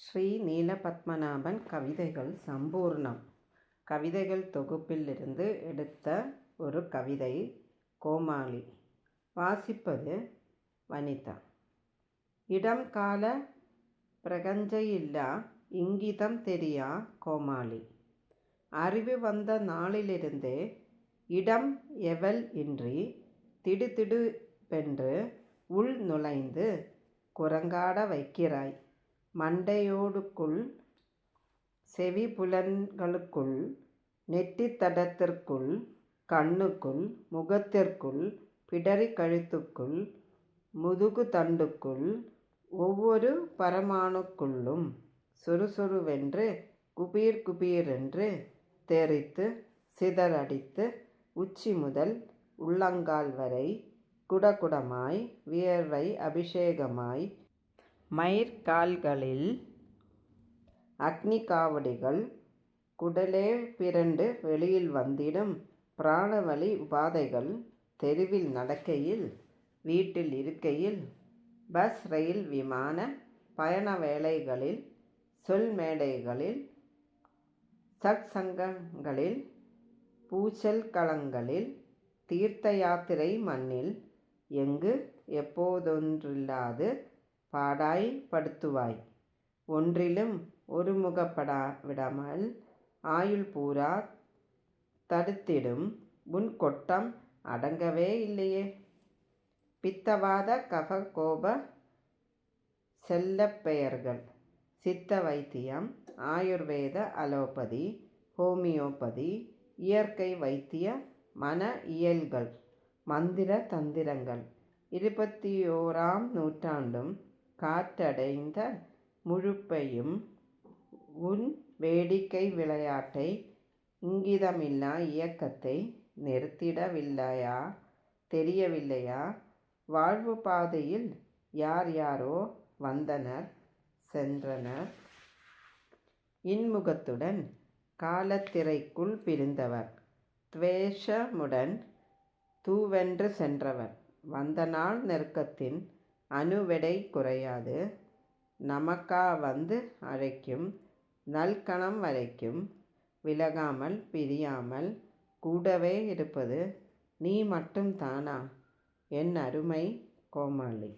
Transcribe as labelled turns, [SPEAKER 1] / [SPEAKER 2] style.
[SPEAKER 1] ஸ்ரீ நீலபத்மநாபன் கவிதைகள் சம்பூர்ணம் கவிதைகள் தொகுப்பிலிருந்து எடுத்த ஒரு கவிதை கோமாளி. வாசிப்பது வனிதா. இடம் கால பிரகஞ்சையில்லா இங்கிதம் தெரியா கோமாளி. அறிவு வந்த நாளிலிருந்தே இடம் எவல் இன்றி திடுதிடுவென்று உள் நுழைந்து குரங்காட வைக்கிறாய். மண்டையோடுக்குள், செவிப்புலன்களுக்குள், நெற்றித்தடத்திற்குள், கண்ணுக்குள், முகத்திற்குள், பிடரி கழுத்துக்குள், முதுகுத்தண்டுக்குள், ஒவ்வொரு பரமாணுக்குள்ளும் சுறுசுறுவென்று குபீர் குபீரென்று தெறித்து சிதறடித்து உச்சி முதல் உள்ளங்கால் வரை குடகுடமாய் வியர்வை அபிஷேகமாய் மயிர்கால்களில் அக்னி காவடிகள் குடலே பிறண்டு வெளியில் வந்திடும் பிராணவலி உபாதைகள் தெருவில் நடக்கையில், வீட்டில் இருக்கையில், பஸ் ரயில் விமான பயண வேளைகளில், சொல் மேடைகளில், சத்சங்கங்களில், பூச்சல் களங்களில், தீர்த்த யாத்திரை மண்ணில் எங்கு எப்போதொன்றில்லாது பாடாய் படுத்துவாய். ஒன்றிலும் ஒருமுகப்படாவிடாமல் ஆயுள் பூரா தடுத்திடும் உன் கொட்டம் அடங்கவே இல்லையே. பித்தவாத கஃப கோப செல்லப் பெயர்கள், சித்த வைத்தியம், ஆயுர்வேத, அலோபதி, ஹோமியோபதி, இயற்கை வைத்திய, மன இயல்கள், மந்திர தந்திரங்கள், 21ஆம் நூற்றாண்டும் காற்றடைந்த முழுப்பையும் உன் வேடிக்கை விளையாட்டை, இங்கிதமில்லா இயக்கத்தை நிறுத்திடவில்லையா? தெரியவில்லையா? வாழ்வு பாதையில் யார் யாரோ வந்தனர் சென்றனர். இன்முகத்துடன் காலத்திரைக்குள் பிரிந்தவர், துவேஷமுடன் தூவென்று சென்றவர். வந்தநாள் நெருக்கத்தின் அணுவெடை குறையாது. நமக்கா வந்து அழைக்கும் நல்கணம் வரைக்கும் விலகாமல் பிரியாமல் கூடவே இருப்பது நீ மட்டும் தானா என் அருமை கோமாளி.